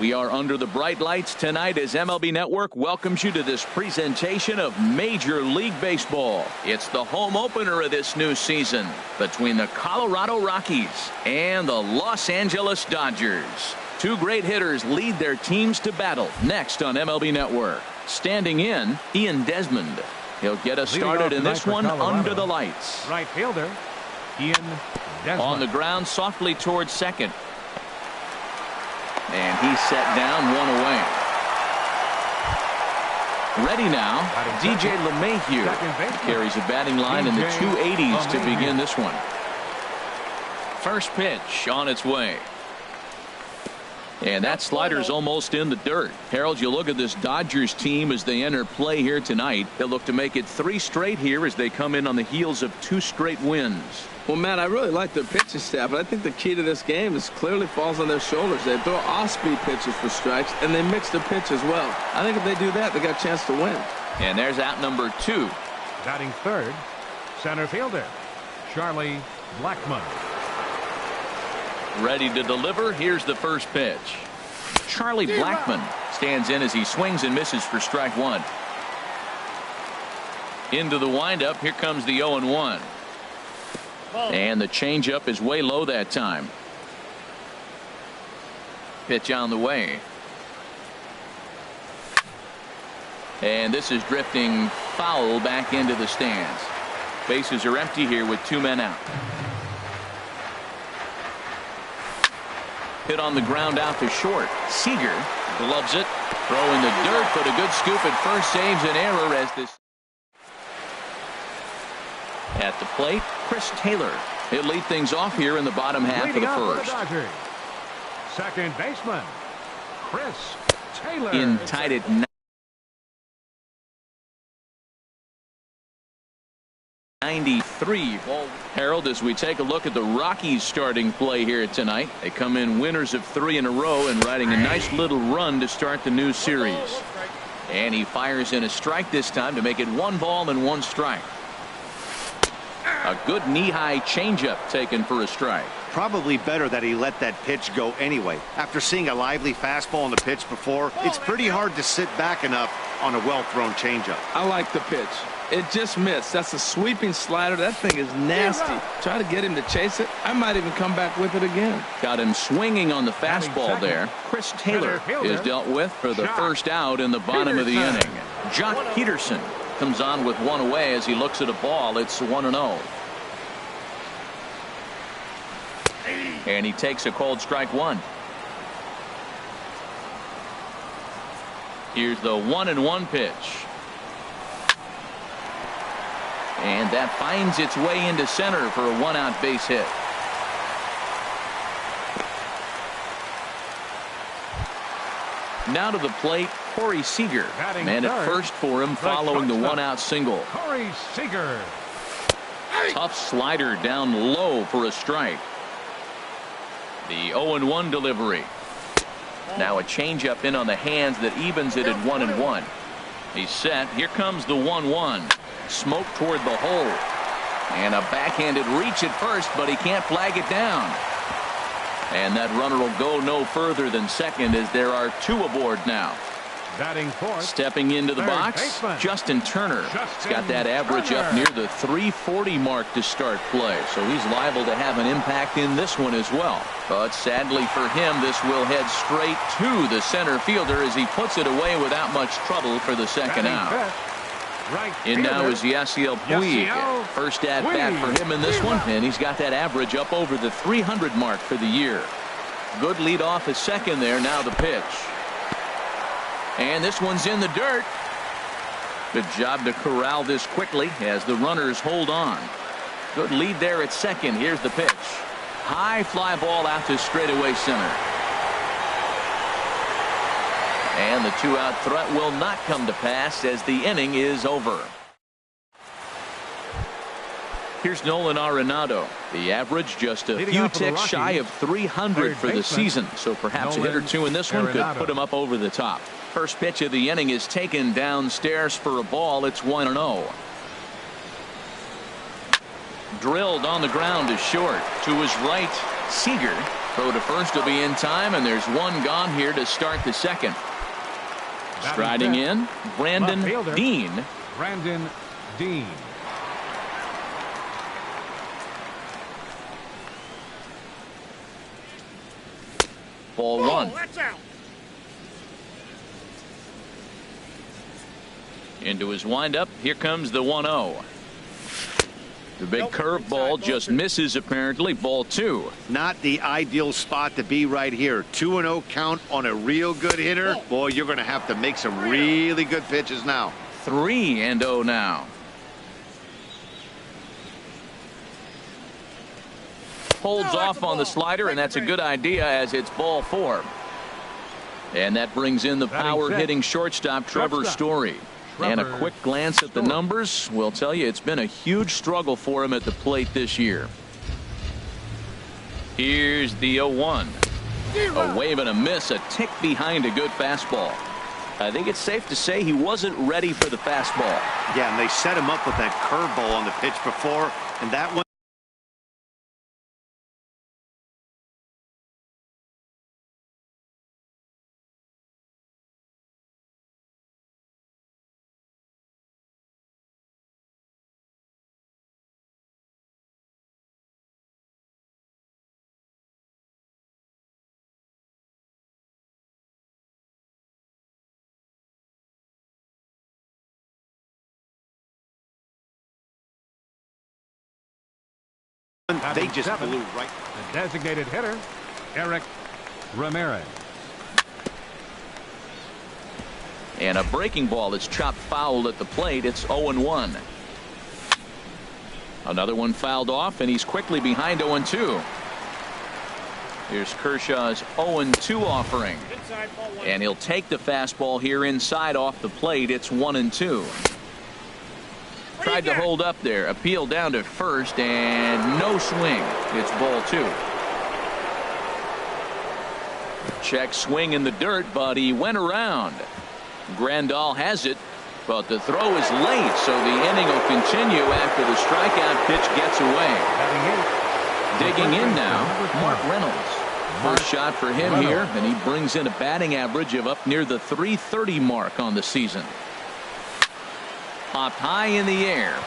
We are under the bright lights tonight as MLB Network welcomes you to this presentation of Major League Baseball. It's the home opener of this new season between the Colorado Rockies and the Los Angeles Dodgers. Two great hitters lead their teams to battle next on MLB Network. Standing in, Ian Desmond. He'll get us started in this one under the lights. Right fielder, Ian Desmond. On the ground softly towards second. And he's set down, one away. Ready now, DJ LeMahieu carries a batting line in the 280s to begin this one. First pitch on its way. And that slider's almost in the dirt. Harold, you look at this Dodgers team as they enter play here tonight. They'll look to make it 3 straight here as they come in on the heels of 2 straight wins. Well, Matt, I really like their pitching staff, but I think the key to this game is clearly falls on their shoulders. They throw off-speed pitches for strikes, and they mix their pitch as well. I think if they do that, they got a chance to win. And there's out number 2. Batting third, center fielder, Charlie Blackmon. Ready to deliver. Here's the first pitch. Charlie Blackmon stands in as he swings and misses for strike 1. Into the windup. Here comes the 0-1. And the changeup is way low that time. Pitch on the way. And this is drifting foul back into the stands. Bases are empty here with 2 men out. Hit on the ground out to short. Seager gloves it. Throw in the dirt, but a good scoop at first saves an error as this. At the plate, Chris Taylor. He'll lead things off here in the bottom half of the first. Second baseman, Chris Taylor. In tied at 93. Harold, as we take a look at the Rockies starting play here tonight, they come in winners of 3 in a row and riding a nice little run to start the new series. And he fires in a strike this time to make it 1 ball and 1 strike. A good knee-high changeup taken for a strike. Probably better that he let that pitch go anyway. After seeing a lively fastball on the pitch before, it's pretty hard to sit back enough on a well-thrown changeup. I like the pitch. It just missed. That's a sweeping slider. That thing is nasty. Try to get him to chase it. I might even come back with it again. Got him swinging on the fastball there. Chris Taylor is dealt with for the first out in the bottom of the inning. Jock Peterson comes on with 1 away as he looks at a ball. It's 1-0. And he takes a cold strike 1. Here's the 1-1 pitch. And that finds its way into center for a 1-out base hit. Now to the plate, Corey Seager. Man at first for him following the 1-out single. Corey Seager. Tough slider down low for a strike. The 0-1 delivery. Now a changeup in on the hands that evens it at 1-1. He's set. Here comes the 1-1. Smoke toward the hole. And a backhanded reach at first, but he can't flag it down. And that runner will go no further than second as there are 2 aboard now. Batting fourth. Stepping into the box, Justin Turner. He's got that average up near the 340 mark to start play, so he's liable to have an impact in this one as well. But sadly for him, this will head straight to the center fielder as he puts it away without much trouble for the second out. In now is Yasiel Puig. First at bat for him in this one, and he's got that average up over the 300 mark for the year. Good lead off at second there. Now the pitch. And this one's in the dirt. Good job to corral this quickly as the runners hold on. Good lead there at second. Here's the pitch. High fly ball out to straightaway center. And the 2-out threat will not come to pass as the inning is over. Here's Nolan Arenado. The average just a few ticks shy of 300 for the season, so perhaps a hit or 2 in this one could put him up over the top. First pitch of the inning is taken downstairs for a ball. It's 1-0. Drilled on the ground to short. To his right, Seager Throw to first will be in time, and there's one gone here to start the second. Striding in, Brandon Dean. Brandon Dean. Ball one. Into his windup. Here comes the 1-0. The big curveball just misses, apparently. Ball two. Not the ideal spot to be right here. 2-0 count on a real good hitter. Boy, you're going to have to make some really good pitches now. 3-0 now. Holds off on the slider, and that's a good idea as it's ball four. And that brings in the power-hitting shortstop, Trevor Story. And a quick glance at the numbers will tell you it's been a huge struggle for him at the plate this year. Here's the 0-1. A wave and a miss, a tick behind a good fastball. I think it's safe to say he wasn't ready for the fastball. Yeah, and they set him up with that curveball on the pitch before, and that one. They just blew right. The designated hitter, Eric Ramirez. And a breaking ball that's chopped foul at the plate. It's 0-1. Another one fouled off, and he's quickly behind 0-2. Here's Kershaw's 0-2 offering. And he'll take the fastball here inside off the plate. It's 1-2. Tried to hold up there. Appeal down to first, and no swing. It's ball two. Check swing in the dirt, but he went around. Grandal has it, but the throw is late, so the inning will continue after the strikeout pitch gets away. Digging in now, Mark Reynolds. First shot for him here, and he brings in a batting average of up near the .330 mark on the season. Popped high in the air.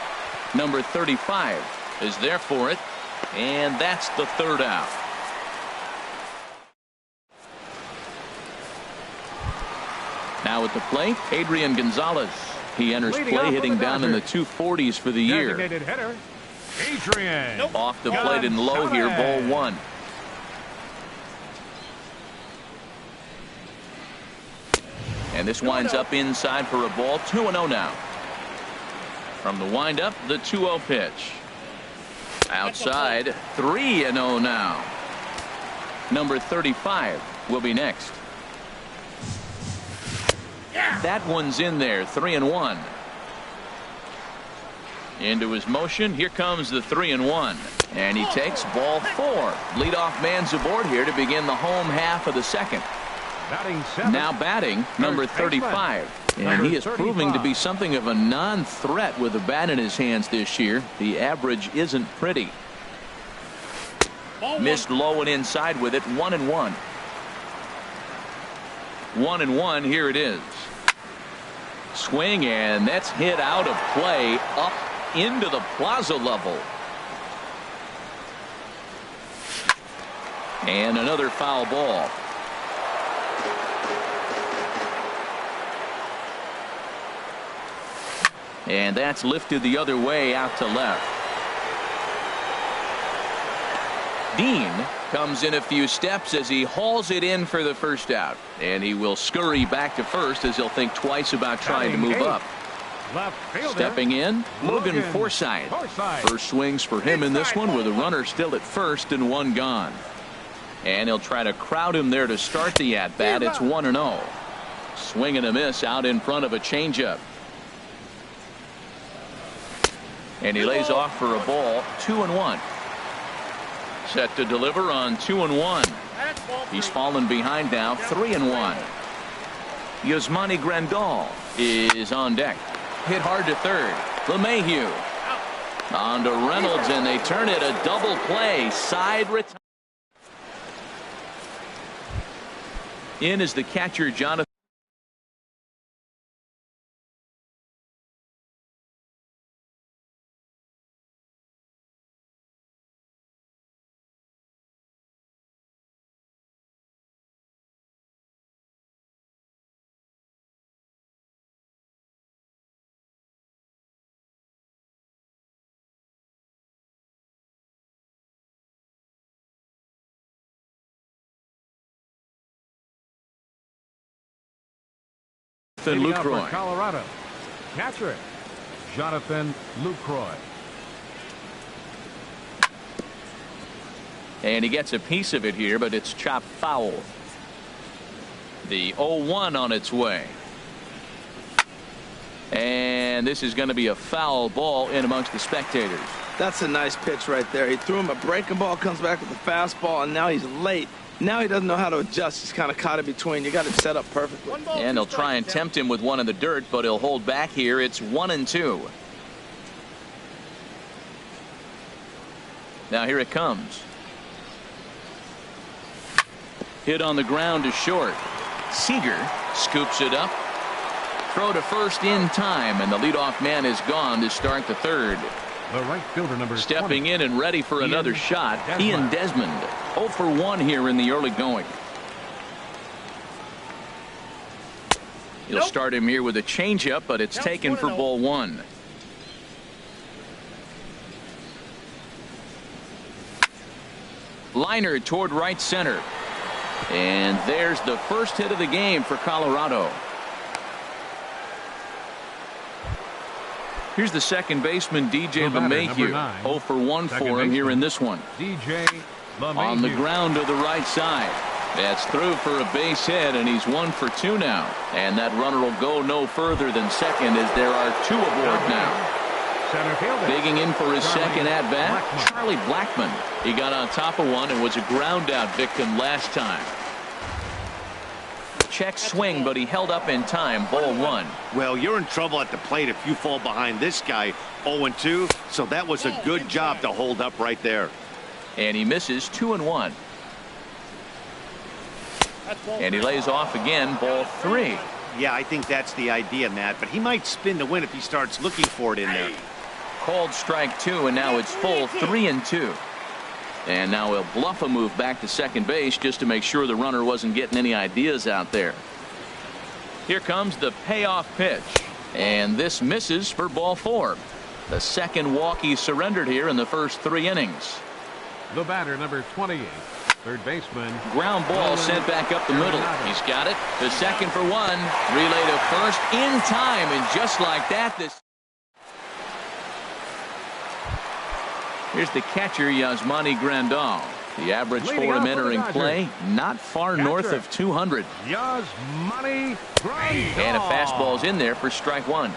Number 35 is there for it, and that's the third out. Now at the plate, Adrian Gonzalez. He enters play hitting down in the 240s for the year. Designated hitter, Adrian. Off the plate and low here, ball one. And this winds up inside for a ball. 2-0 now. From the windup, the 2-0 pitch. Outside, 3-0 now. Number 35 will be next. That one's in there, 3-1. Into his motion, here comes the 3-1. And he takes ball four. Leadoff man's aboard here to begin the home half of the second. Now batting, number 35. And he is proving to be something of a non-threat with a bat in his hands this year. The average isn't pretty. Missed low and inside with it. 1-1. 1-1. Here it is. Swing, and that's hit out of play up into the plaza level. And another foul ball. And that's lifted the other way out to left. Dean comes in a few steps as he hauls it in for the first out. And he will scurry back to first as he'll think twice about trying to move up. Stepping in, Logan Forsythe. First swings for him in this one with a runner still at first and one gone. And he'll try to crowd him there to start the at-bat. It's 1-0. Swing and a miss out in front of a changeup. And he lays off for a ball. 2-1. Set to deliver on 2-1. He's fallen behind now. 3-1. Yasmani Grandal is on deck. Hit hard to third. LeMahieu on to Reynolds, and they turn it a double play. Side return. In is the catcher, Jonathan Lucroy. Colorado. Catcher, Jonathan Lucroy. And he gets a piece of it here, but it's chopped foul. The 0-1 on its way. And this is going to be a foul ball in amongst the spectators. That's a nice pitch right there. He threw him a breaking ball, comes back with a fastball, and now he's late. Now he doesn't know how to adjust. He's kind of caught in between. You got it set up perfectly. And they'll try and tempt him with one in the dirt, but he'll hold back here. It's 1-2. Now here it comes. Hit on the ground to short. Seager scoops it up. Throw to first in time, and the leadoff man is gone to start the third. The right fielder, number Stepping 20. in and ready for another shot, Ian Desmond. 0 for 1 here in the early going. He'll start him here with a changeup, but it's taken for ball 1. Liner toward right center. And there's the first hit of the game for Colorado. Here's the second baseman, DJ LeMahieu. 0 for 1 for him here in this one. DJ LeMahieu. On the ground to the right side. That's through for a base hit, and he's 1 for 2 now. And that runner will go no further than second as there are 2 aboard now. Center fielder. Digging in for his second at-bat, Charlie Blackmon. He got on top of one and was a ground-out victim last time. Check swing, but he held up in time. Ball 1. Well, you're in trouble at the plate if you fall behind this guy 0-2, so that was a good job to hold up right there. And he misses 2-1. And he lays off again. Ball 3. Yeah, I think that's the idea, Matt, but he might spin to win if he starts looking for it in there. Called strike 2, and now it's full 3-2. And now he'll bluff a move back to second base just to make sure the runner wasn't getting any ideas out there. Here comes the payoff pitch. And this misses for ball 4. The second walk he surrendered here in the first 3 innings. The batter, number 28. Third baseman. Ground ball sent back up the middle. He's got it. The second for 1. Relay to first in time. And just like that, this. Here's the catcher, Yasmani Grandal. The average for him entering play, not far north of 200. Yasmani Grandal. And a fastball's in there for strike 1.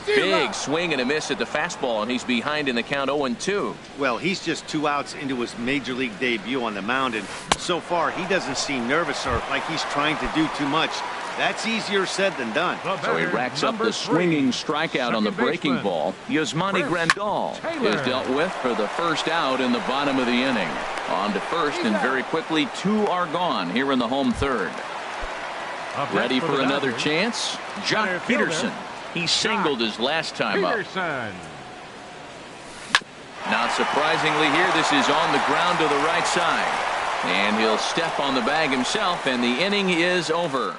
Big swing and a miss at the fastball, and he's behind in the count 0-2. Well, he's just 2 outs into his major league debut on the mound, and so far he doesn't seem nervous or like he's trying to do too much. That's easier said than done. So he racks up the swinging strikeout on the breaking ball. Yasmani Grandal is dealt with for the first out in the bottom of the inning. On to first, and very quickly 2 are gone here in the home third. Ready for another chance? Jock Peterson. He singled his last time up. Not surprisingly here, this is on the ground to the right side. And he'll step on the bag himself, and the inning is over.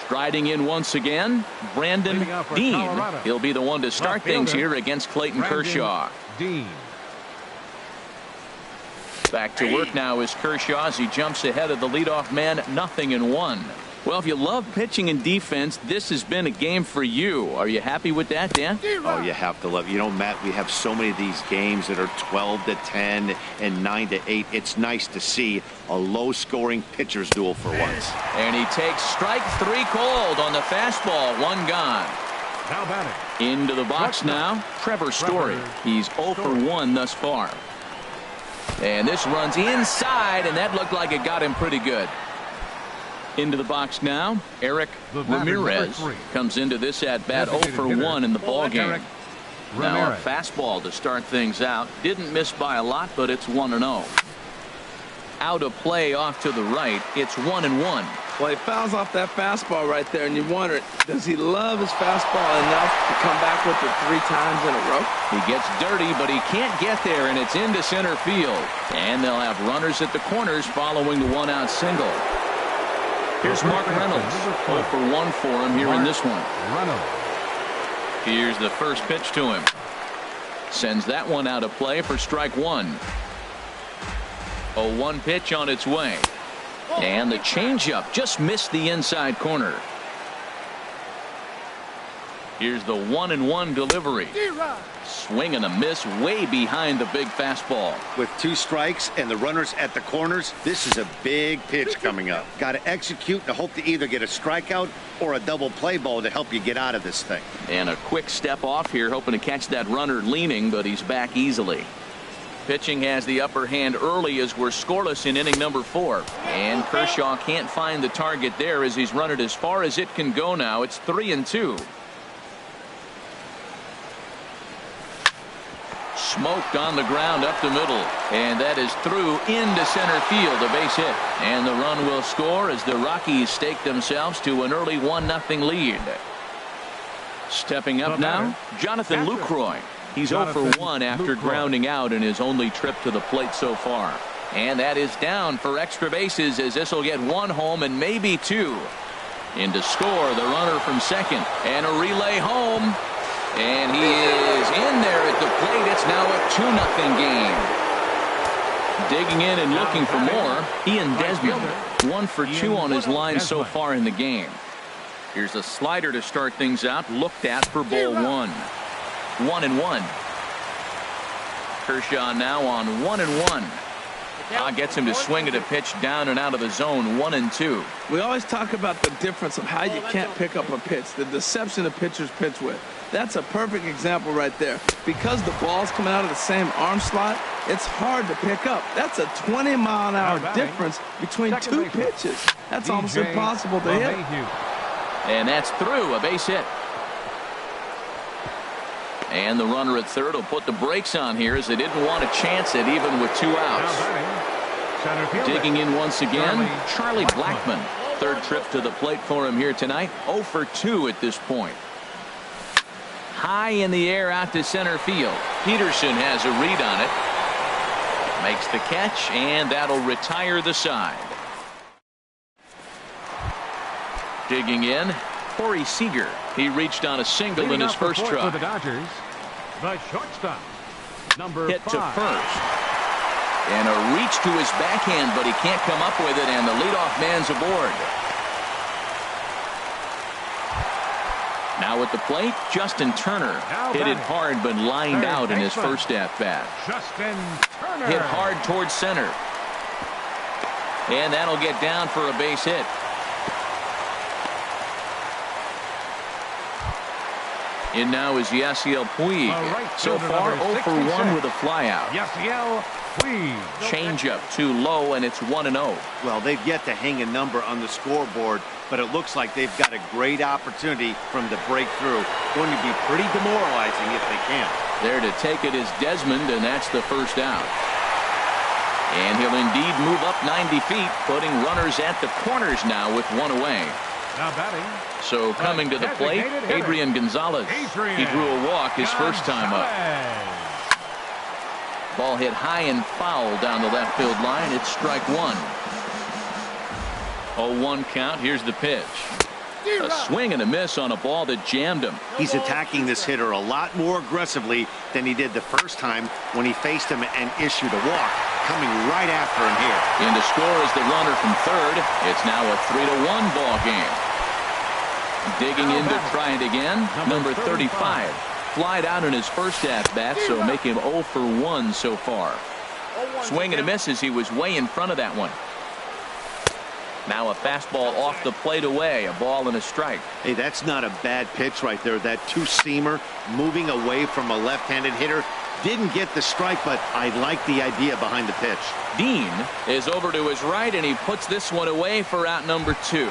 Striding in once again, Brandon Dean. He'll be the one to start things here against Clayton Kershaw. Dean. Back to work now is Kershaw as he jumps ahead of the leadoff man, 0-1. Well, if you love pitching and defense, this has been a game for you. Are you happy with that, Dan? Oh, you have to love it. You know, Matt, we have so many of these games that are 12-10 and 9-8. It's nice to see a low-scoring pitcher's duel for once. And he takes strike 3 called on the fastball. 1 gone. Now batting. Into the box now, Trevor Story. He's 0 for 1 thus far. And this runs inside, and that looked like it got him pretty good. Into the box now, Eric Ramirez comes into this at bat 0 for 1 in the ball game. Now a fastball to start things out. Didn't miss by a lot, but it's 1-0. Out of play off to the right. It's 1-1. Well, he fouls off that fastball right there, and you wonder, does he love his fastball enough to come back with it 3 times in a row? He gets dirty, but he can't get there, and it's into center field. And they'll have runners at the corners following the 1-out single. Here's Mark Reynolds. 0 for 1 for him here in this one. Here's the first pitch to him. Sends that one out of play for strike 1. 0-1 pitch on its way. And the changeup just missed the inside corner. Here's the 1-1 delivery. Swing and a miss way behind the big fastball. With 2 strikes and the runners at the corners, this is a big pitch coming up. Got to execute and hope to either get a strikeout or a double play ball to help you get out of this thing. And a quick step off here, hoping to catch that runner leaning, but he's back easily. Pitching has the upper hand early as we're scoreless in inning number 4. And Kershaw can't find the target there as he's run it as far as it can go now. It's 3-2. Smoked on the ground up the middle. And that is through into center field, a base hit. And the run will score as the Rockies stake themselves to an early 1-0 lead. Stepping up now, Jonathan Lucroy. He's 0 for 1 after grounding out in his only trip to the plate so far. And that is down for extra bases as this will get 1 home and maybe 2. In to score the runner from second. And a relay home. And he is in there at the plate. It's now a 2-0 game. Digging in and looking for more, Ian Desmond. 1 for 2 on his line so far in the game. Here's a slider to start things out. Looked at for ball 1. 1-1. Kershaw now on 1-1. Gets him to swing at a pitch down and out of the zone. 1-2. We always talk about the difference of how you can't pick up a pitch, the deception of pitchers pitch with. That's a perfect example right there. Because the ball's coming out of the same arm slot, it's hard to pick up. That's a 20-mile-an-hour difference between 2 pitches. That's almost impossible to hit. And that's through, a base hit. And the runner at third will put the brakes on here as they didn't want to chance it even with 2 outs. Digging in once again, Charlie Blackmon. Third trip to the plate for him here tonight. 0 for 2 at this point. High in the air out to center field. Peterson has a read on it. Makes the catch, and that'll retire the side. Digging in, Corey Seager. He reached on a single in his first try. For the Dodgers, the shortstop, number hit 5. to first. And a reach to his backhand, but he can't come up with it, and the leadoff man's aboard. Now at the plate, Justin Turner. Hit it hard, but lined out in his first at-bat. Justin Turner. Hit hard towards center. And that'll get down for a base hit. In now is Yasiel Puig. So far 0 for 1 with a flyout. Yasiel Puig. Changeup too low, and it's 1-0. Well, they've yet to hang a number on the scoreboard, but it looks like they've got a great opportunity from the breakthrough. Going to be pretty demoralizing if they can. There to take it is Desmond, and that's the first out. And he'll indeed move up 90 feet, putting runners at the corners now with 1 away. Now batting. So coming to the plate, Adrian Gonzalez. He drew a walk his first time up. Ball hit high and foul down the left field line. It's strike 1. 0-1 count. Here's the pitch. A swing and a miss on a ball that jammed him. He's attacking this hitter a lot more aggressively than he did the first time when he faced him and issued a walk. Coming right after him here. In to score is the runner from third. It's now a 3-1 ball game. Digging in to try it again. Number 35. Flied out in his first at-bat, so make him 0 for 1 so far. Swing and a miss as he was way in front of that one. Now a fastball off the plate away. A ball and a strike. Hey, that's not a bad pitch right there. That two-seamer moving away from a left-handed hitter. Didn't get the strike, but I like the idea behind the pitch. Dean is over to his right, and he puts this one away for out number 2.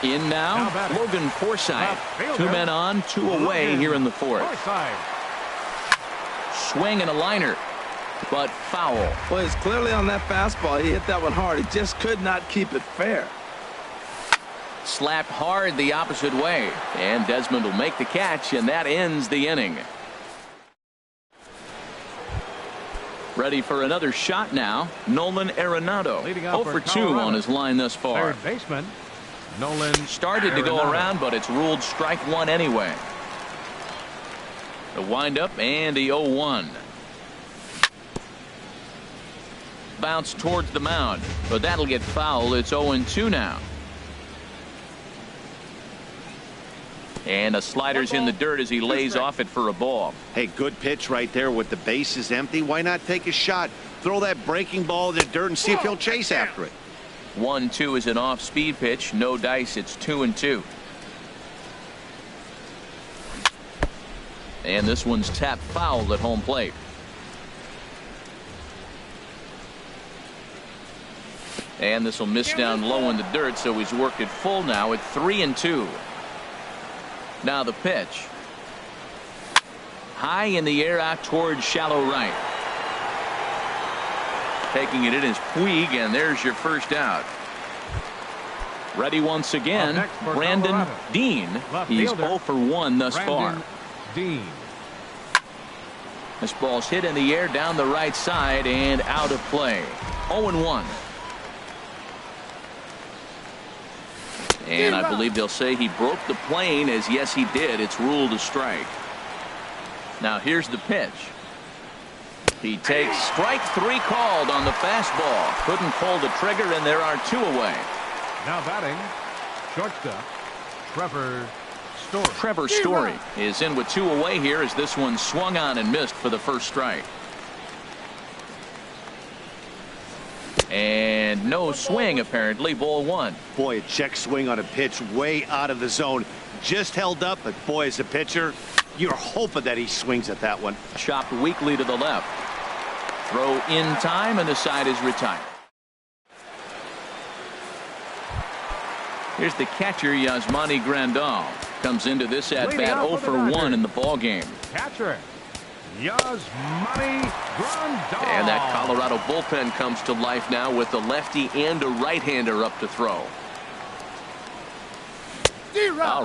In now, Logan Forsythe. 2 men on, 2 away here in the 4th. Swing and a liner, but foul. Well, he's clearly on that fastball. He hit that one hard. He just could not keep it fair. Slapped hard the opposite way, and Desmond will make the catch, and that ends the inning. Ready for another shot now, Nolan Arenado. 0 for 2 on his line thus far. Third baseman, Nolan started to go around, but it's ruled strike 1 anyway. The windup and the 0-1. Bounce towards the mound, but that'll get foul. It's 0-2 now. And a slider's in the dirt as he lays off it for a ball. Hey, good pitch right there with the bases empty. Why not take a shot? Throw that breaking ball in the dirt and see if he'll chase after it. 1-2 is an off-speed pitch. No dice. It's 2-2. And this one's tapped foul at home plate. And this will miss down low in the dirt, so he's worked it full now at 3-2. Now the pitch. High in the air out towards shallow right. Taking it in is Puig, and there's your first out. Ready once again, Brandon Dean. He's 0 for 1 thus far. Dean. This ball's hit in the air down the right side and out of play. 0-1. And I believe they'll say he broke the plane, as yes he did. It's ruled a strike. Now here's the pitch. He takes strike 3 called on the fastball. Couldn't pull the trigger, and there are 2 away. Now batting, shortstop, Trevor Story is in with 2 away here as this one swung on and missed for the first strike. And no swing, apparently. Ball 1. Boy, a check swing on a pitch way out of the zone. Just held up, but boy, as a pitcher, you're hoping that he swings at that one. Chopped weakly to the left. Throw in time, and the side is retired. Here's the catcher, Yasmani Grandal. Comes into this at-bat 0 for 1 in the ballgame. Catcher, Yasmani Grandal. And that Colorado bullpen comes to life now with a lefty and a right-hander up to throw.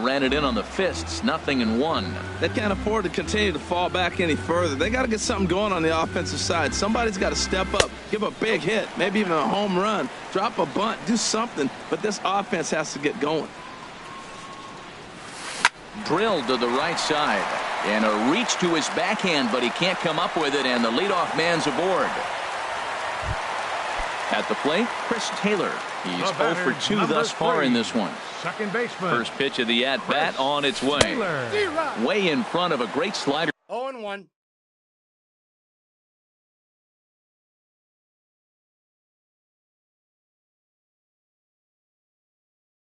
Ran it in on the fists. 0-1. They can't afford to continue to fall back any further. They got to get something going on the offensive side. Somebody's got to step up, give a big hit, maybe even a home run, drop a bunt, do something. But this offense has to get going. Drilled to the right side. And a reach to his backhand, but he can't come up with it, and the leadoff man's aboard. At the plate, Chris Taylor. He's 0 for 2 thus far in this one. Second baseman. First pitch of the at-bat on its way. Way in front of a great slider. 0-1.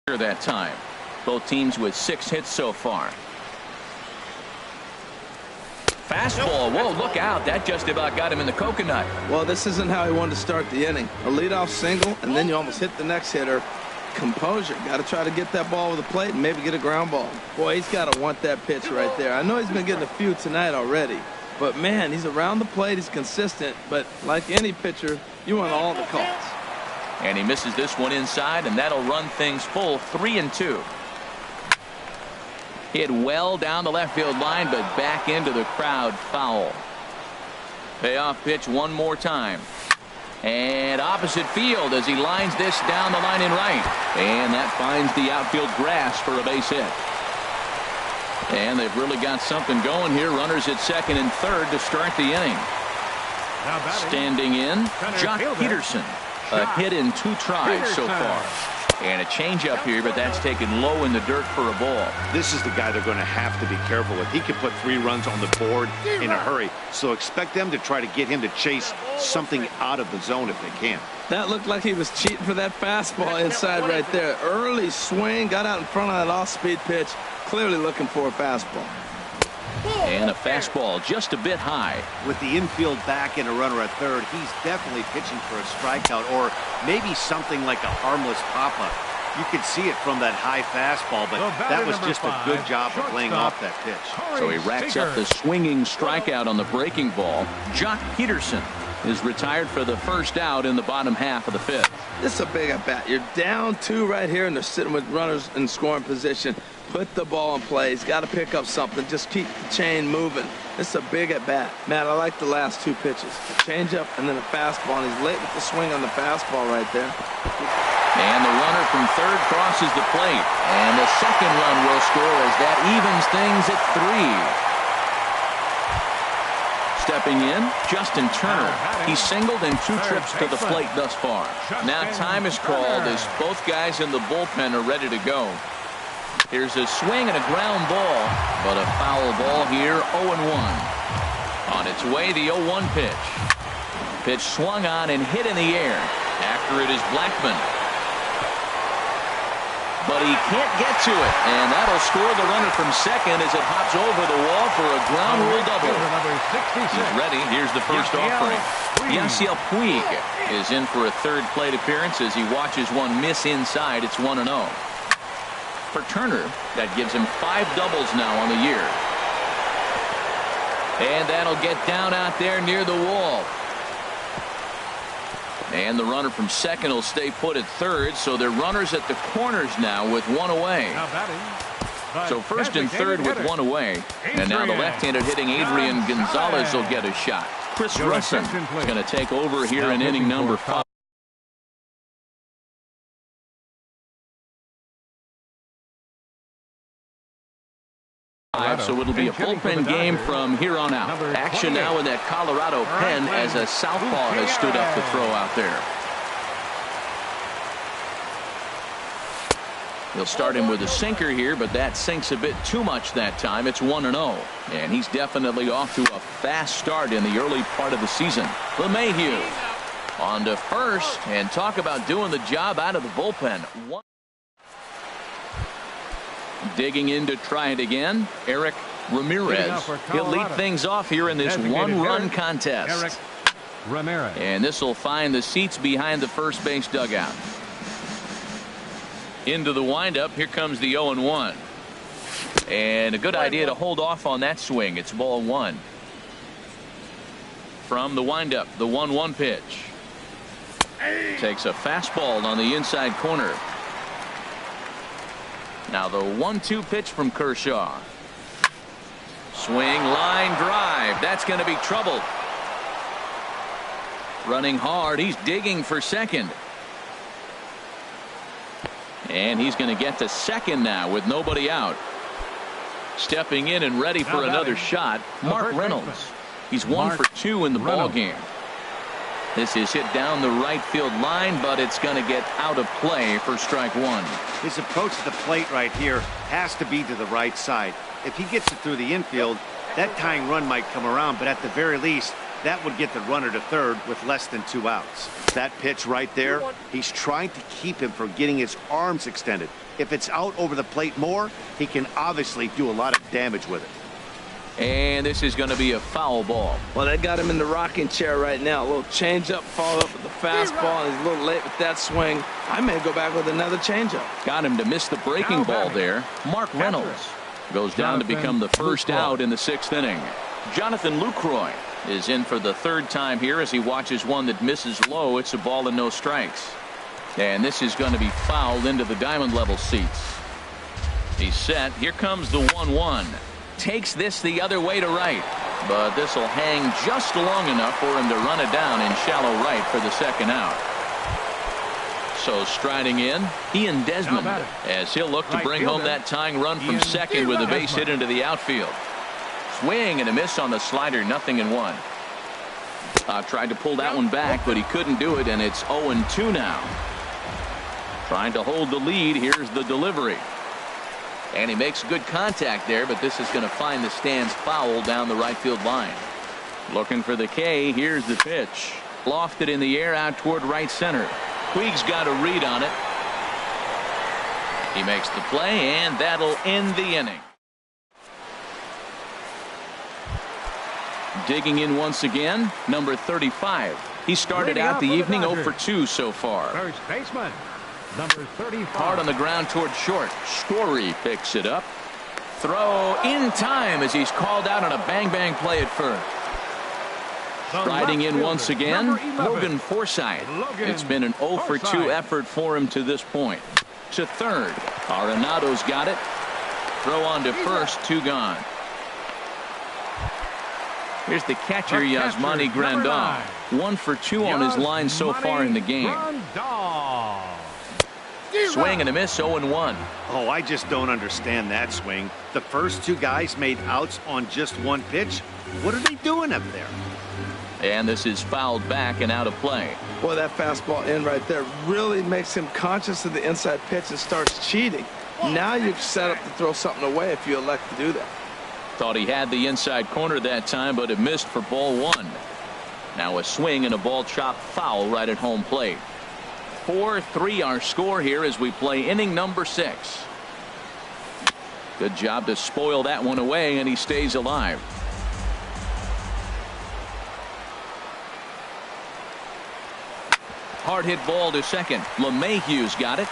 That time. Both teams with 6 hits so far. Fastball. Whoa, look out. That just about got him in the coconut. Well, this isn't how he wanted to start the inning. A leadoff single, and then you almost hit the next hitter. Composure. Got to try to get that ball with the plate and maybe get a ground ball. Boy, he's got to want that pitch right there. I know he's been getting a few tonight already, but man, he's around the plate. He's consistent, but like any pitcher, you want all the calls. And he misses this one inside, and that'll run things full. 3-2. Hit well down the left field line, but back into the crowd. Foul. Payoff pitch one more time. And opposite field as he lines this down the line in right. And that finds the outfield grass for a base hit. And they've really got something going here. Runners at second and third to start the inning. Standing in, Jock Peterson. A hit in 2 tries so far. And a changeup here, but that's taken low in the dirt for a ball. This is the guy they're going to have to be careful with. He can put 3 runs on the board in a hurry. So expect them to try to get him to chase something out of the zone if they can. That looked like he was cheating for that fastball inside right there. Early swing, got out in front of that off-speed pitch. Clearly looking for a fastball. And a fastball just a bit high. With the infield back and a runner at third, he's definitely pitching for a strikeout or maybe something like a harmless pop-up. You could see it from that high fastball, but that was just a good job of laying off that pitch. So he racks up the swinging strikeout on the breaking ball. Jock Peterson is retired for the first out in the bottom half of the fifth. This is a big at bat. You're down 2 right here, and they're sitting with runners in scoring position. Put the ball in play. He's got to pick up something. Just keep the chain moving. This is a big at bat. Matt, I like the last 2 pitches. A changeup and then a fastball, and he's late with the swing on the fastball right there. And the runner from third crosses the plate. And the second run will score as that evens things at 3. Stepping in, Justin Turner. He singled in 2 trips to the plate thus far. Now time is called as both guys in the bullpen are ready to go. Here's a swing and a ground ball, but a foul ball here, 0-1. On its way, the 0-1 pitch. Pitch swung on and hit in the air. After it is Blackman. But he can't get to it, and that'll score the runner from second as it hops over the wall for a ground rule double. He's ready. Here's the first offering. Yasiel Puig is in for a third plate appearance as he watches one miss inside. It's 1-0. For Turner, that gives him 5 doubles now on the year. And that'll get down out there near the wall. And the runner from second will stay put at third, so they're runners at the corners now with 1 away. So first and third with 1 away. And now the left-handed hitting Adrian Gonzalez will get a shot. Chris Russin is going to take over here in inning number 5. So it'll be a bullpen game from here on out. Action now in that Colorado pen as a southpaw has stood up to throw out there. He'll start him with a sinker here, but that sinks a bit too much that time. It's 1-0, and he's definitely off to a fast start in the early part of the season. LeMahieu on to first, and talk about doing the job out of the bullpen. Digging in to try it again, Eric Ramirez. He'll lead things off here in this 1-run contest. And this will find the seats behind the first base dugout. Into the windup. Here comes the 0-1. And a good idea to hold off on that swing. It's ball 1. From the windup, the 1-1 pitch. Takes a fastball on the inside corner. Now the 1-2 pitch from Kershaw. Swing, line drive. That's going to be trouble. Running hard. He's digging for second. And he's going to get to second now with nobody out. Stepping in and ready for another shot, Mark Reynolds. He's 1 for 2 in the ball game. This is hit down the right field line, but it's going to get out of play for strike 1. His approach to the plate right here has to be to the right side. If he gets it through the infield, that tying run might come around, but at the very least, that would get the runner to third with less than 2 outs. That pitch right there, he's trying to keep him from getting his arms extended. If it's out over the plate more, he can obviously do a lot of damage with it. And this is going to be a foul ball. Well, they got him in the rocking chair right now. A little changeup, followed up with the fastball, and he's a little late with that swing. I may go back with another changeup. Got him to miss the breaking ball there. Mark Reynolds goes down to become the first out in the 6th inning. Jonathan Lucroy is in for the 3rd time here as he watches one that misses low. It's a ball and no strikes. And this is going to be fouled into the diamond level seats. He's set. Here comes the 1-1. Takes this the other way to right, but this will hang just long enough for him to run it down in shallow right for the second out. So striding in, Ian Desmond, as he'll look to bring home that tying run from second with a base hit into the outfield. Swing and a miss on the slider, 0-1. Tried to pull that one back, but he couldn't do it, and it's 0-2 now. Trying to hold the lead. Here's the delivery. And he makes good contact there, but this is going to find the stands foul down the right field line. Looking for the K. Here's the pitch. Lofted in the air out toward right center. Puig's got a read on it. He makes the play, and that'll end the inning. Digging in once again, number 35. He started out the evening 0 for 2 so far. First baseman, Number 35. Hard on the ground toward short. Story picks it up. Throw in time as he's called out on a bang-bang play at first. Riding in once again, Logan Forsythe. It's been an 0 for 2 effort for him to this point. To third. Arenado's got it. Throw on to first, 2 gone. Here's the catcher, Yasmani Grandal. 1 for 2 on his line so far in the game. Swing and a miss, 0-1. Oh, I just don't understand that swing. The first 2 guys made outs on just 1 pitch. What are they doing up there? And this is fouled back and out of play. Boy, that fastball in right there really makes him conscious of the inside pitch and starts cheating. Now you've set up to throw something away if you elect to do that. Thought he had the inside corner that time, but it missed for ball 1. Now a swing and a ball chopped foul right at home plate. 4-3 our score here as we play inning number 6. Good job to spoil that one away, and he stays alive. Hard hit ball to second. LeMahieu's got it.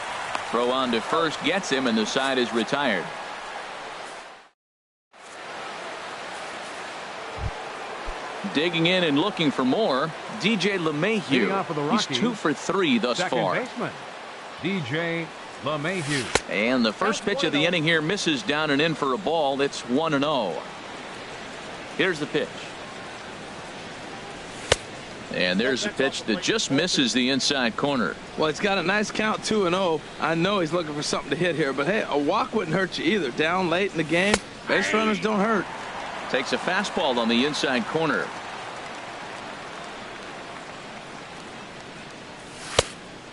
Throw on to first gets him, and the side is retired. Digging in and looking for more, DJ LeMahieu. He's 2 for 3 thus far. Baseman, DJ LeMahieu. And the first pitch of the inning here misses down and in for a ball. It's 1-0. Here's the pitch. And there's a pitch that just misses the inside corner. Well, he's got a nice count, 2-0. I know he's looking for something to hit here, but hey, a walk wouldn't hurt you either. Down late in the game, base runners don't hurt. Takes a fastball on the inside corner.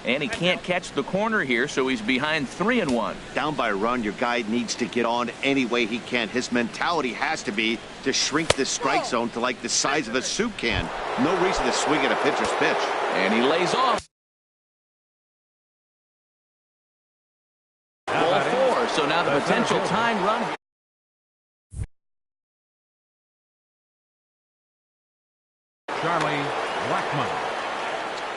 And he can't catch the corner here, so he's behind 3-1. Down by a run, your guy needs to get on any way he can. His mentality has to be to shrink this strike zone to like the size of a soup can. No reason to swing at a pitcher's pitch. And he lays off. Ball 4, so now the potential tying run. Charlie Blackmon.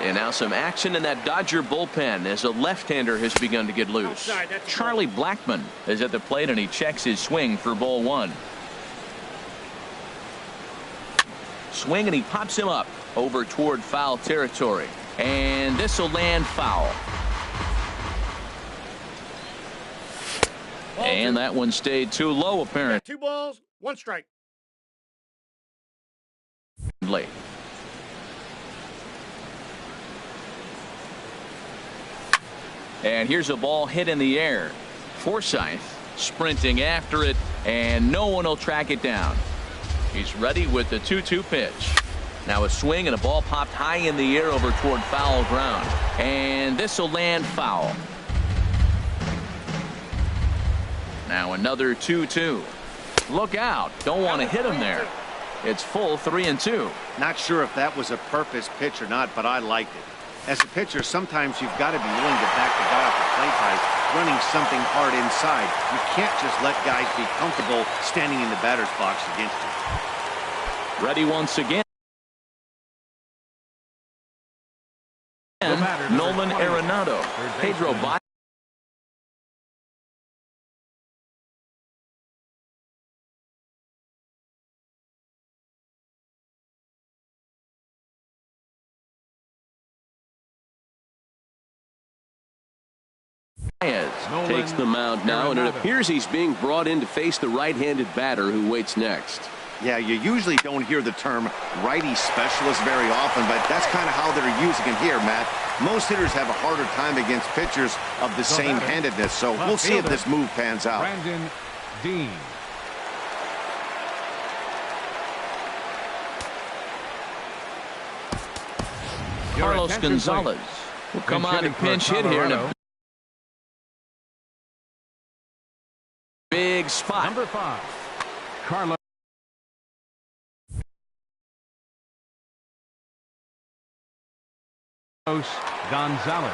And now some action in that Dodger bullpen as a left-hander has begun to get loose. Charlie Blackmon is at the plate, and he checks his swing for ball 1. Swing, and he pops him up over toward foul territory. And this will land foul. And that one stayed too low, apparently. 2 balls, 1 strike. Late. And here's a ball hit in the air. Forsythe sprinting after it, and no one will track it down. He's ready with the 2-2 pitch. Now a swing and a ball popped high in the air over toward foul ground. And this will land foul. Now another 2-2. Look out. Don't want to hit him there. It's full 3-2. Not sure if that was a purpose pitch or not, but I liked it. As a pitcher, sometimes you've got to be willing to back the guy off the plate by running something hard inside. You can't just let guys be comfortable standing in the batter's box against you. Ready once again. Nolan Arenado. Pedro Baez. Takes the mound now, and it appears he's being brought in to face the right-handed batter who waits next. Yeah, you usually don't hear the term righty specialist very often, but that's kind of how they're using it here, Matt. Most hitters have a harder time against pitchers of the same handedness, so we'll see if this move pans out. Brandon Dean. Carlos Gonzalez will come on and pinch hit here in a big spot. Number 5, Carlos Gonzalez.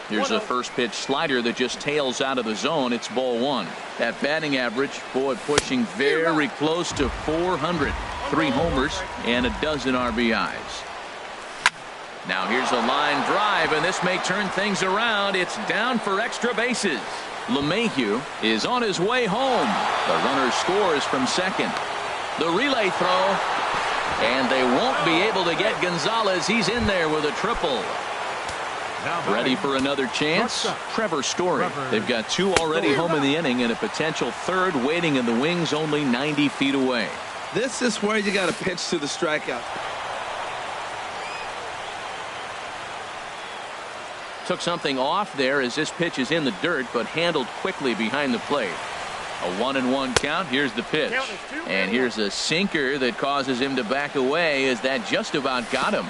Here's a first pitch slider that just tails out of the zone. It's ball 1. That batting average, boy, pushing very close to 400. 3 homers and a dozen RBIs. Now here's a line drive, and this may turn things around. It's down for extra bases. LeMahieu is on his way home. The runner scores from second. The relay throw, and they won't be able to get Gonzalez. He's in there with a triple. Ready for another chance? Trevor Story. They've got two already home in the inning and a potential third waiting in the wings only 90 feet away. This is where you got to pitch to the strikeout. Took something off there as this pitch is in the dirt, but handled quickly behind the plate. A 1-1 count. Here's the pitch. And here's a sinker that causes him to back away as that just about got him.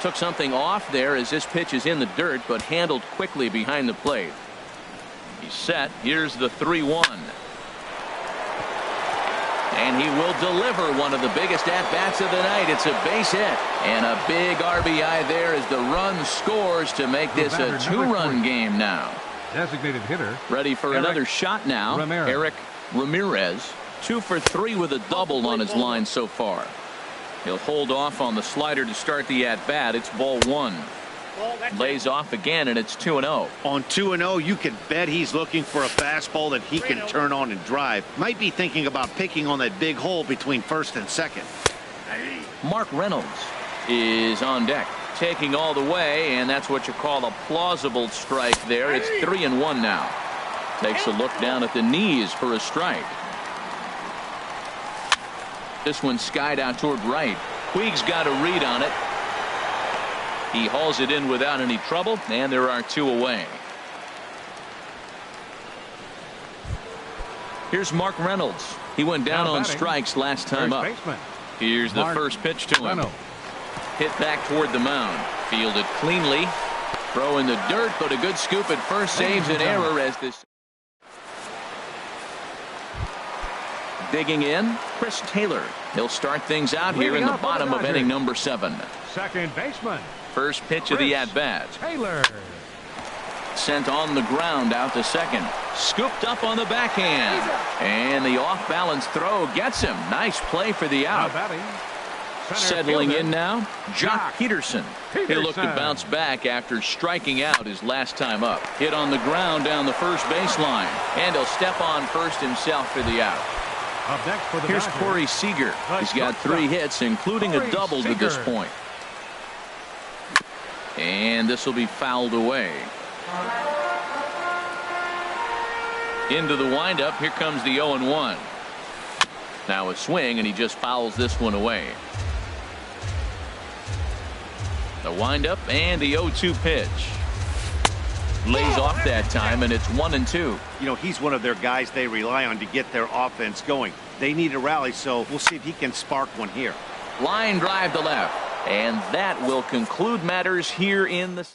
Took something off there as this pitch is in the dirt, but handled quickly behind the plate. He's set. Here's the 3-1. And he will deliver one of the biggest at-bats of the night. It's a base hit. And a big RBI there as the run scores to make this a two-run game now. Designated hitter. Ready for another shot now. Eric Ramirez. 2 for 3 with a double on his line so far. He'll hold off on the slider to start the at-bat. It's ball 1. Lays off again, and it's 2-0. On 2-0, you can bet he's looking for a fastball that he can turn on and drive. Might be thinking about picking on that big hole between first and second. Mark Reynolds is on deck, taking all the way, and that's what you call a plausible strike there. It's 3-1 now. Takes a look down at the knees for a strike. This one skied out toward right. Puig's got a read on it. He hauls it in without any trouble, and there are 2 away. Here's Mark Reynolds. He went down on strikes last time up. Here's the first pitch to him. Hit back toward the mound. Fielded cleanly. Throw in the dirt, but a good scoop at first saves an error as this. Digging in, Chris Taylor. He'll start things out here in the bottom of inning number 7. Second baseman. First pitch of the at-bat. Taylor. Sent on the ground out to second. Scooped up on the backhand. And the off-balance throw gets him. Nice play for the out. Settling in now, Jock Peterson. He'll look to bounce back after striking out his last time up. Hit on the ground down the first baseline. And he'll step on first himself for the out. Here's Corey Seager. He's got 3 hits, including a double to this point. And this will be fouled away. Into the windup. Here comes the 0-1. Now a swing, and he just fouls this one away. The windup and the 0-2 pitch. Lays off that time, and it's 1-2. You know, he's one of their guys they rely on to get their offense going. They need a rally, so we'll see if he can spark one here. Line drive to left, and that will conclude matters here in the.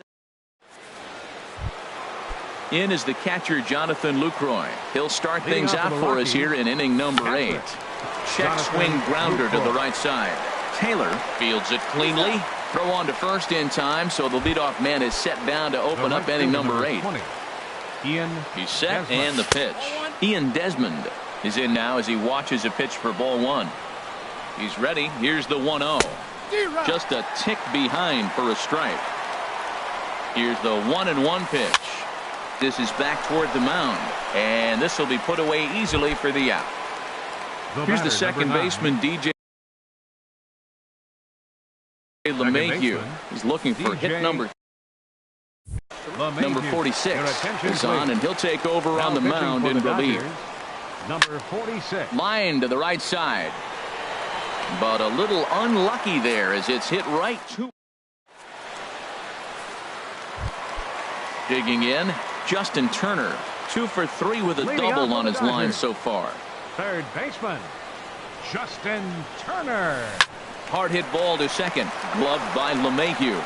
In is the catcher, Jonathan Lucroy. He'll start things out for us here in inning number 8. Check swing grounder to the right side. Taylor fields it cleanly. Throw on to first in time, so the leadoff man is set down to open up inning number 8. He's set, and the pitch. Ian Desmond is in now as he watches a pitch for ball 1. He's ready. Here's the 1-0. Just a tick behind for a strike. Here's the 1-1 pitch. This is back toward the mound, and this will be put away easily for the out. Here's the second baseman, DJ LeMahieu. He's looking for hit number 46 is on, and he'll take over on the mound in relief. Number 46. Line to the right side, but a little unlucky there as it's hit right to. Digging in, Justin Turner. 2 for 3 with a double on his line so far. Third baseman, Justin Turner. Hard hit ball to second, gloved by LeMahieu.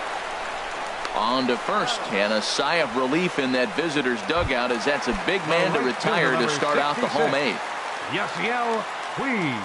On to first, and a sigh of relief in that visitor's dugout as that's a big man to retire to start out the home 8th. Yasiel Puig.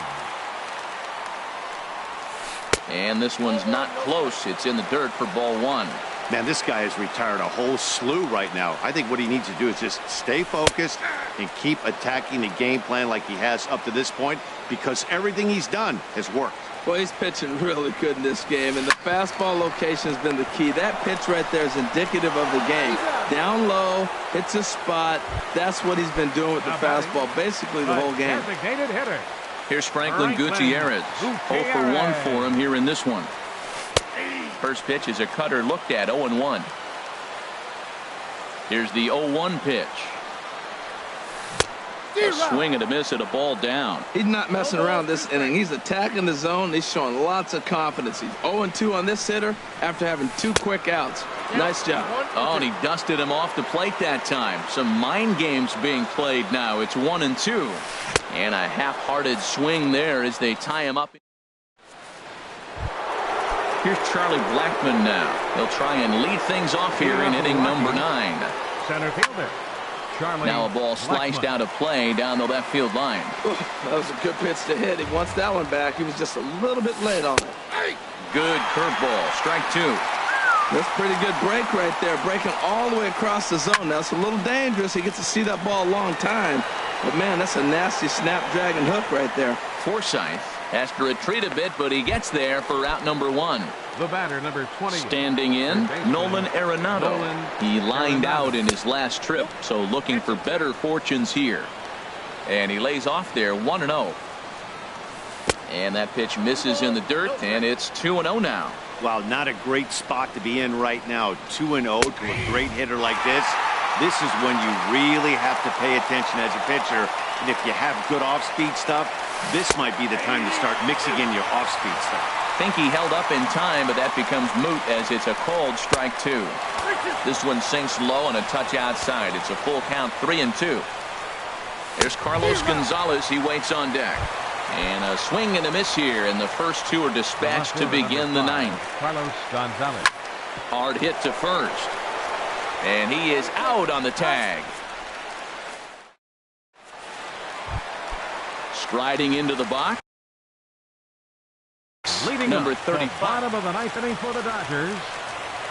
And this one's not close. It's in the dirt for ball 1. Man, this guy has retired a whole slew right now. I think what he needs to do is just stay focused and keep attacking the game plan like he has up to this point, because everything he's done has worked. Well, he's pitching really good in this game, and the fastball location has been the key. That pitch right there is indicative of the game. Down low, hits a spot. That's what he's been doing with the fastball basically the whole game. Designated hitter. Here's Franklin Gutierrez. 0 for 1 for him here in this one. First pitch is a cutter looked at, 0-1. Here's the 0-1 pitch. A swing and a miss at a ball down. He's not messing around this inning. He's attacking the zone. He's showing lots of confidence. He's 0-2 on this hitter after having 2 quick outs. Nice job. Oh, and he dusted him off the plate that time. Some mind games being played now. It's 1-2. And a half-hearted swing there as they tie him up. Here's Charlie Blackmon now. He'll try and lead things off here in inning number 9. Center fielder. Charlie Now a ball sliced Blackmon. out of play down the left field line. That was a good pitch to hit. He wants that one back. He was just a little bit late on it. Good curveball. Strike 2. That's a pretty good break right there. Breaking all the way across the zone. Now, it's a little dangerous. He gets to see that ball a long time. But, man, that's a nasty snapdragon hook right there. Forsythe has to retreat a bit, but he gets there for out number 1. The batter, number 20. Standing in, Nolan Arenado. He lined out in his last trip, so looking for better fortunes here. And he lays off there, 1-0. And that pitch misses in the dirt, and it's 2-0 now. Well, not a great spot to be in right now. 2-0 to a great hitter like this. This is when you really have to pay attention as a pitcher. And if you have good off-speed stuff, this might be the time to start mixing in your off-speed stuff. Think he held up in time, but that becomes moot as it's a called strike 2. This one sinks low and a touch outside. It's a full count, 3-2. There's Carlos Gonzalez. He waits on deck. And a swing and a miss here, and the first 2 are dispatched to begin the 9th. Carlos Gonzalez. Hard hit to first. And he is out on the tag. Striding into the box. Leading number up, 35. the bottom of the 9th inning for the Dodgers.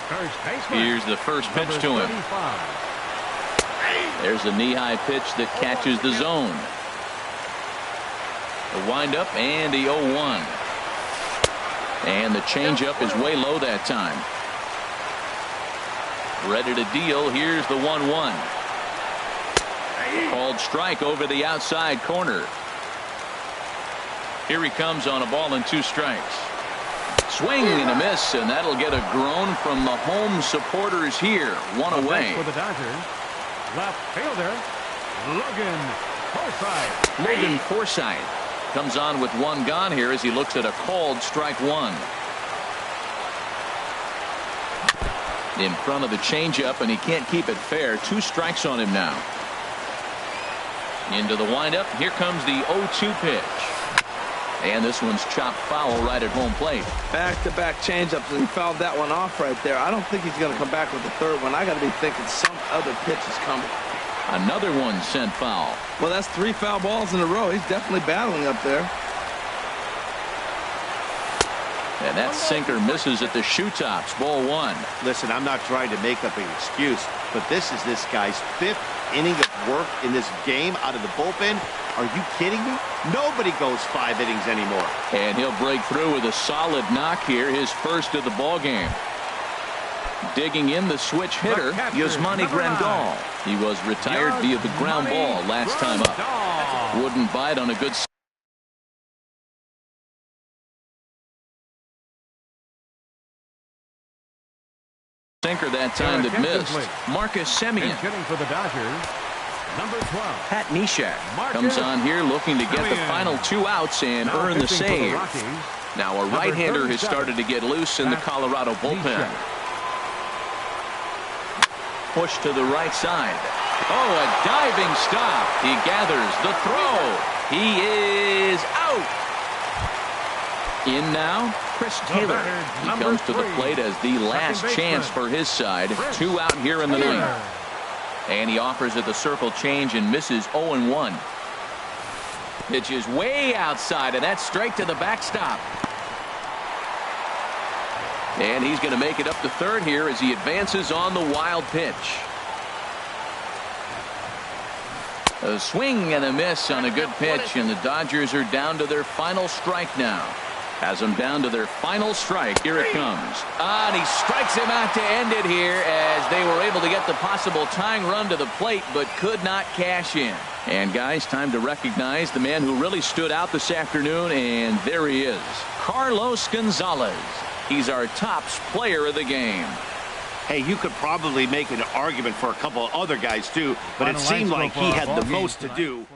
First baseman. Here's the first pitch number to him. 35. There's a knee-high pitch that catches the zone. The windup and the 0-1. And the changeup is way low that time. Ready to deal. Here's the 1-1. Called strike over the outside corner. Here he comes on a ball and 2 strikes. Swing and a miss, and that'll get a groan from the home supporters here. 1 away. For the Dodgers, left fielder Logan Forsythe. Logan Forsythe comes on with 1 gone here as he looks at a called strike 1. In front of the changeup, and he can't keep it fair. 2 strikes on him now. Into the windup. Here comes the 0-2 pitch. And this one's chopped foul right at home plate. Back-to-back changeups, and he fouled that one off right there. I don't think he's going to come back with the 3rd one. I got to be thinking some other pitch is coming. Another one sent foul. Well, that's 3 foul balls in a row. He's definitely battling up there. And that sinker misses at the shoe tops. Ball 1. Listen, I'm not trying to make up an excuse, but this is this guy's 5th inning of work in this game out of the bullpen. Are you kidding me? Nobody goes 5 innings anymore. And he'll break through with a solid knock here, his first of the ball game. Digging in the switch hitter, Yasmani Grandal. He was retired via the ground ball last time up. Wouldn't bite on a good sinker that time that missed. Marcus Semien. Hitting for the Dodgers, number 12. Pat Neshek comes on here looking to get the final 2 outs and earn the save. Now a right-hander has started to get loose in the Colorado bullpen. Push to the right side. Oh, a diving stop. He gathers the throw. He is out. In now, Chris Taylor. He comes to the plate as the last chance for his side. 2 out here in the 9th. And he offers at the circle change and misses 0-1. Pitch is way outside, and that's straight to the backstop. And he's going to make it up to 3rd here as he advances on the wild pitch. A swing and a miss on a good pitch, and the Dodgers are down to their final strike now. Has them down to their final strike. Here it comes. And he strikes him out to end it here as they were able to get the possible tying run to the plate but could not cash in. And guys, time to recognize the man who really stood out this afternoon, and there he is, Carlos Gonzalez. He's our tops player of the game. Hey, you could probably make an argument for a couple of other guys too, but it seemed like he had the most to do.